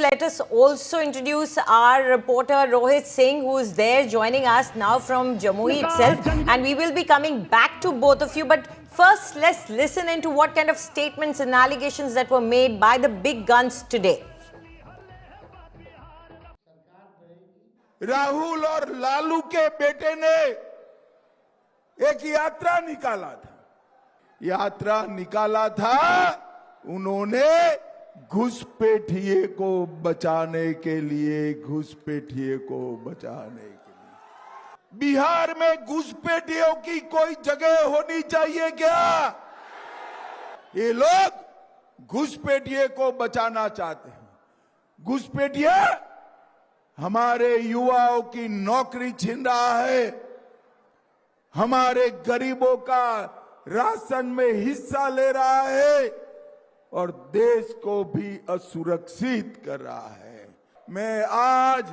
let us also introduce our reporter Rohit Singh, who is there joining us now from Jamui itself. And we will be coming back to both of you. But first, let's listen into what kind of statements and allegations that were made by the big guns today. Rahul और लालू के बेटे ने एक यात्रा निकाला था। उन्होंने घुसपैठिए को बचाने के लिए बिहार में घुसपैठियों की कोई जगह होनी चाहिए क्या? ये लोग घुसपैठिए को बचाना चाहते हैं। घुसपैठिया हमारे युवाओं की नौकरी छीन रहा है, हमारे गरीबों का राशन में हिस्सा ले रहा है और देश को भी असुरक्षित कर रहा है। मैं आज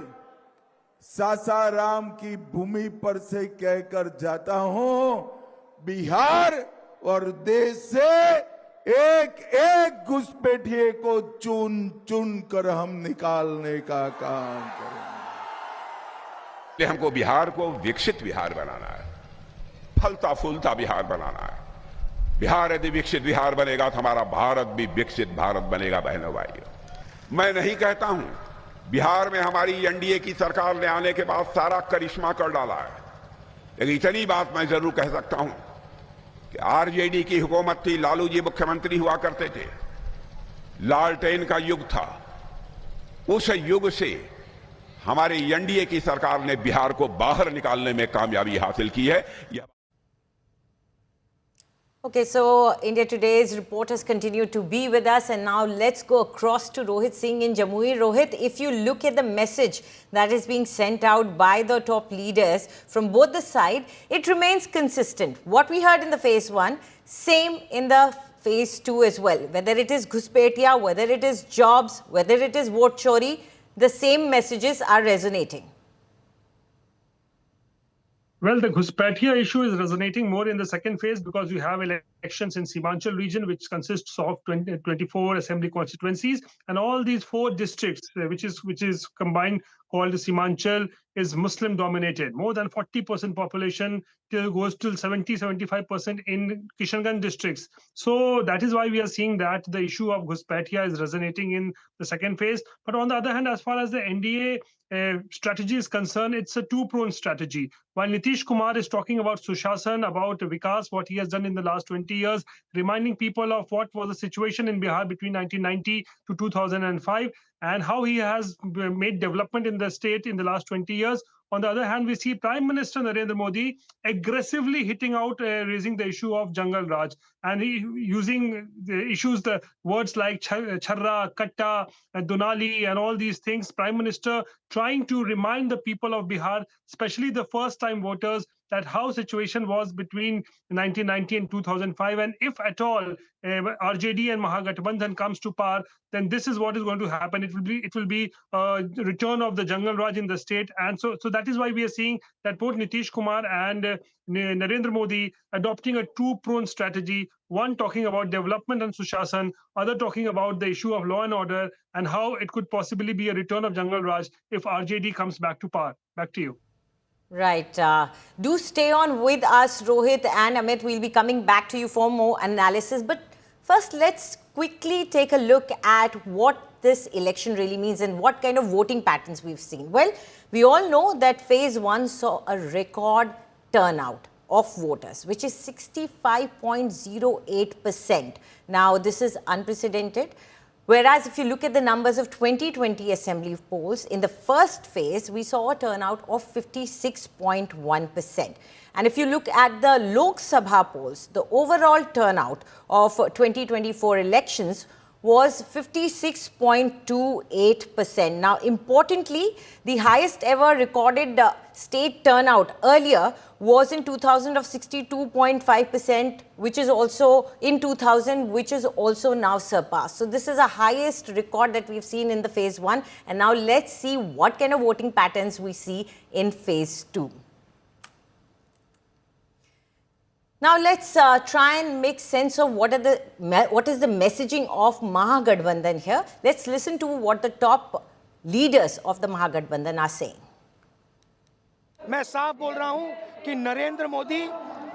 सासाराम की भूमि पर से कहकर जाता हूं, बिहार और देश से एक एक घुसपैठिए को चुन चुन कर हम निकालने का काम करेंगे। हमको बिहार को विकसित बिहार बनाना है, फलता फूलता बिहार बनाना है। बिहार यदि विकसित बिहार बनेगा तो हमारा भारत भी विकसित भारत बनेगा। बहनों भाइयों, मैं नहीं कहता हूं बिहार में हमारी एनडीए की सरकार ने आने के बाद सारा करिश्मा कर डाला है, लेकिन इतनी बात मैं जरूर कह सकता हूं कि आरजेडी की हुकूमत थी, लालू जी मुख्यमंत्री हुआ करते थे, लालटेन का युग था। उस युग से हमारी एनडीए की सरकार ने बिहार को बाहर निकालने में कामयाबी हासिल की है। Okay, so India Today's reporters continue to be with us, and now let's go across to Rohit Singh in Jamui. Rohit, if you look at the message that is being sent out by the top leaders from both the sides, it remains consistent. What we heard in the phase one, same in the phase two as well. Whether it is Ghuspetia, whether it is jobs, whether it is vote chori, the same messages are resonating. Well, the Ghuspetia issue is resonating more in the second phase because we have elections in Simanchal region, which consists of 24 assembly constituencies, and all these 4 districts, which is combined, called Simanchal, is Muslim dominated. More than 40% population goes till 70-75% in Kishanganj districts. So that is why we are seeing that the issue of Ghuspetia is resonating in the second phase. But on the other hand, as far as the NDA strategy is concerned, it's a two-pronged strategy. While Nitish Kumar is talking about Sushasan, about Vikas, what he has done in the last 20 years, reminding people of what was the situation in Bihar between 1990 to 2005, and how he has made development in the state in the last 20 years. On the other hand, we see Prime Minister Narendra Modi aggressively hitting out, raising the issue of Jungle Raj, and using the issues, the words like Charra, Katta, Donali, and all these things. Prime Minister trying to remind the people of Bihar, especially the first-time voters, that how situation was between 1990 and 2005, and if at all RJD and Mahagathbandhan comes to power, then this is what is going to happen. It will be return of the Jungle Raj in the state, and so that is why we are seeing that both Nitish Kumar and Narendra Modi adopting a two-pronged strategy. One talking about development and Sushasan, other talking about the issue of law and order and how it could possibly be a return of Jungle Raj if RJD comes back to power. Back to you. Right. Do stay on with us, Rohit and Amit. We'll be coming back to you for more analysis. But first, let's quickly take a look at what this election really means and what kind of voting patterns we've seen. Well, we all know that phase one saw a record turnout of voters, which is 65.08%. Now, this is unprecedented. Whereas if you look at the numbers of 2020 assembly polls, in the first phase, we saw a turnout of 56.1%. And if you look at the Lok Sabha polls, the overall turnout of 2024 elections was 56.28%. Now, importantly, the highest ever recorded state turnout earlier was in 2000 of 62.5%, which is also in 2000, which is also now surpassed. So this is the highest record that we've seen in the phase one. And now let's see what kind of voting patterns we see in phase two. Now let's try and make sense of what is the messaging of Mahagathbandhan here. Let's listen to what the top leaders of the Mahagathbandhan are saying. मैं साफ बोल रहा हूं कि नरेंद्र मोदी,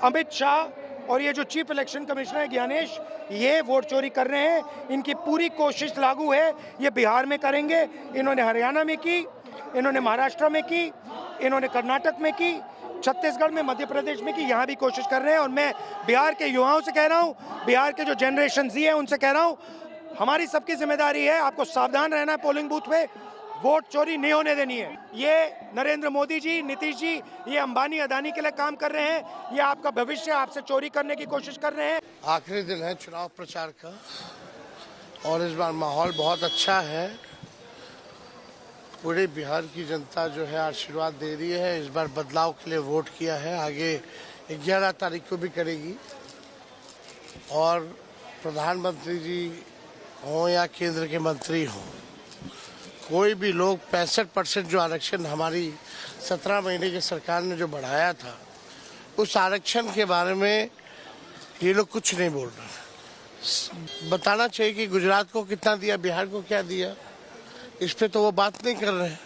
अमित शाह और ये जो chief election commissioner है ज्ञानेश, ये वोट चोरी कर रहे हैं। इनकी पूरी कोशिश लागू है, ये बिहार में करेंगे, इन्होंने हरियाणा में की, इन्होंने महाराष्ट्र में की, इन्होंने कर्नाटक में की, छत्तीसगढ़ में, मध्य प्रदेश में की, यहाँ भी कोशिश कर रहे हैं। और मैं बिहार के युवाओं से कह रहा हूँ, बिहार के जो जनरेशन जी है उनसे कह रहा हूँ, हमारी सबकी जिम्मेदारी है, आपको सावधान रहना है पोलिंग बूथ पे, वोट चोरी नहीं होने देनी है। ये नरेंद्र मोदी जी, नीतीश जी, ये अंबानी अदानी के लिए काम कर रहे हैं, ये आपका भविष्य आपसे चोरी करने की कोशिश कर रहे हैं। आखिरी दिन है चुनाव प्रचार का और इस बार माहौल बहुत अच्छा है। पूरे बिहार की जनता जो है आशीर्वाद दे रही है, इस बार बदलाव के लिए वोट किया है, आगे 11 तारीख को भी करेगी। और प्रधानमंत्री जी हों या केंद्र के मंत्री हों, कोई भी लोग 65% जो आरक्षण हमारी 17 महीने की सरकार ने जो बढ़ाया था, उस आरक्षण के बारे में ये लोग कुछ नहीं बोल रहे। बताना चाहिए कि गुजरात को कितना दिया, बिहार को क्या दिया, इस पे तो वो बात नहीं कर रहे हैं।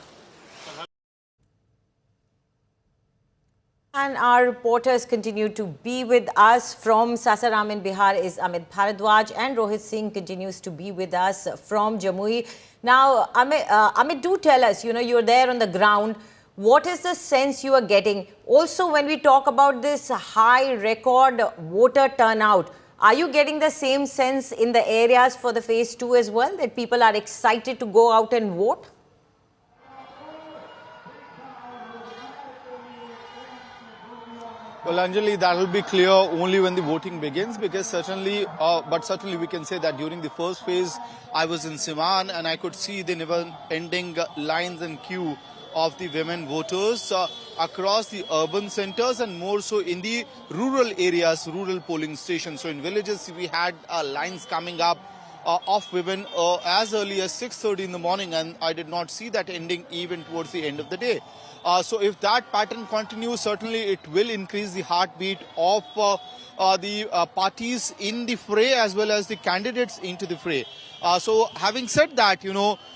And our reporters continue to be with us. From Sasaram in Bihar is Amit Bharadwaj, and Rohit Singh continues to be with us from Jamui. Now, Amit, do tell us, you're there on the ground. What is the sense you are getting? Also, when we talk about this high record voter turnout, are you getting the same sense in the areas for the phase 2 as well, that people are excited to go out and vote? Well, Anjali, that will be clear only when the voting begins, because certainly we can say that during the first phase, I was in Siwan and I could see the never-ending lines and queue of the women voters across the urban centers and more so in the rural areas, rural polling stations. So in villages, we had lines coming up of women as early as 6:30 in the morning, and I did not see that ending even towards the end of the day. So if that pattern continues, certainly it will increase the heartbeat of the parties in the fray as well as the candidates into the fray. So having said that,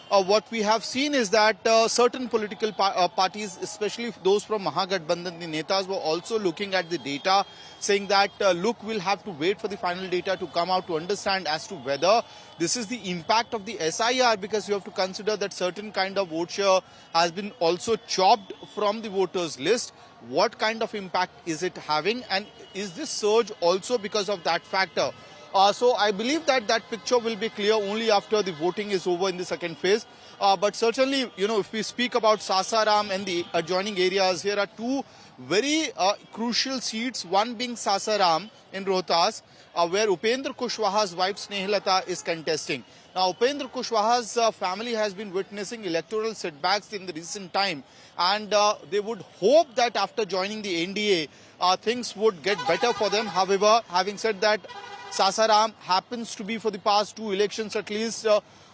what we have seen is that certain political parties, especially those from Mahagathbandhan, the Netas, were also looking at the data, saying that, look, we'll have to wait for the final data to come out to understand as to whether this is the impact of the SIR, because you have to consider that certain kind of vote share has been also chopped from the voters list. What kind of impact is it having, and is this surge also because of that factor? So I believe that that picture will be clear only after the voting is over in the second phase. But certainly, if we speak about Sasaram and the adjoining areas, here are two very crucial seats, one being Sasaram in Rohtas, where Upendra Kushwaha's wife Snehlata is contesting. Now, Upendra Kushwaha's family has been witnessing electoral setbacks in the recent time, and they would hope that after joining the NDA, things would get better for them. However, having said that, Sasaram happens to be, for the past two elections at least,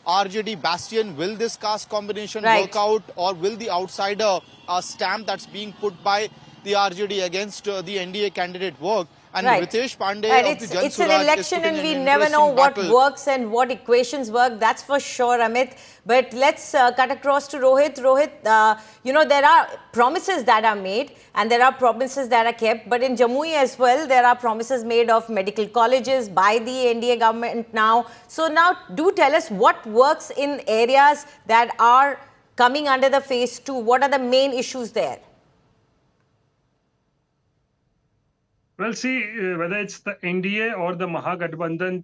RJD bastion. Will this caste combination work out, or will the outsider stamp that's being put by the RJD against the NDA candidate work? And Ritesh Pandey of the Jan it's an Swaraj election and we never know what works and what equations work, that's for sure, Amit. But let's cut across to Rohit. Rohit, there are promises that are made and there are promises that are kept. But in Jamui as well, there are promises made of medical colleges by the NDA government now. So now do tell us what works in areas that are coming under the phase 2. What are the main issues there? Well, see, whether it's the NDA or the Mahagathbandhan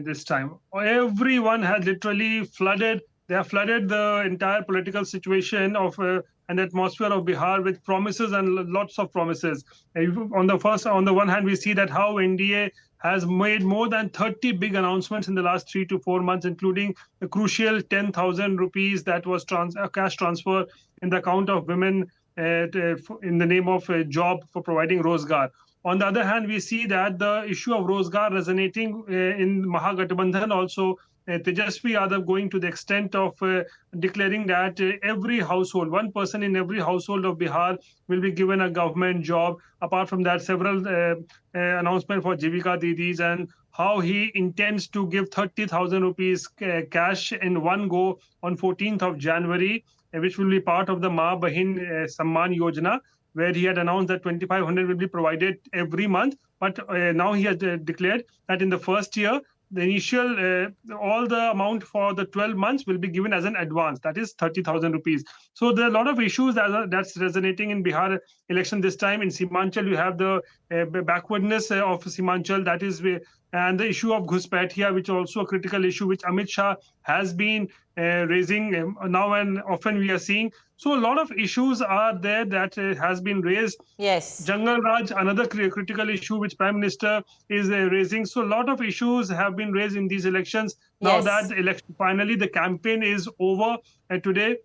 this time, everyone has literally flooded. They have flooded the entire political situation of an atmosphere of Bihar with promises and lots of promises. On the one hand, we see that how NDA has made more than 30 big announcements in the last 3 to 4 months, including the crucial 10,000 rupees that was cash transfer in the account of women in the name of a job for providing Rozgar. On the other hand, we see that the issue of Rozgar resonating in Mahagathbandhan also Tejasvi Yadav going to the extent of declaring that every household, one person in every household of Bihar will be given a government job. Apart from that, several announcements for Jivika Didis, and how he intends to give 30,000 rupees cash in one go on 14th of January, which will be part of the Ma Bahin Samman Yojana, where he had announced that 2,500 will be provided every month. But now he has declared that in the first year, the initial, all the amount for the 12 months will be given as an advance, that is 30,000 rupees. So there are a lot of issues that's resonating in Bihar election this time. In Simanchal, you have the backwardness of Simanchal, that is, and the issue of Ghuspatia, which is also a critical issue, which Amit Shah has been raising now and often we are seeing. So a lot of issues are there that has been raised. Yes. Jungle Raj, another critical issue which Prime Minister is raising. So a lot of issues have been raised in these elections. Now Yes. that election, finally the campaign is over today,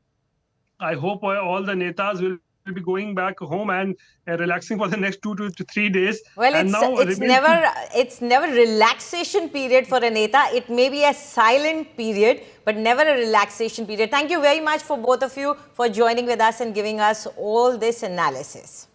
I hope all the netas will be going back home and relaxing for the next 2 to 3 days. Well, And now it's never relaxation period for a neta. It may be a silent period, but never a relaxation period. Thank you very much for both of you for joining with us and giving us all this analysis.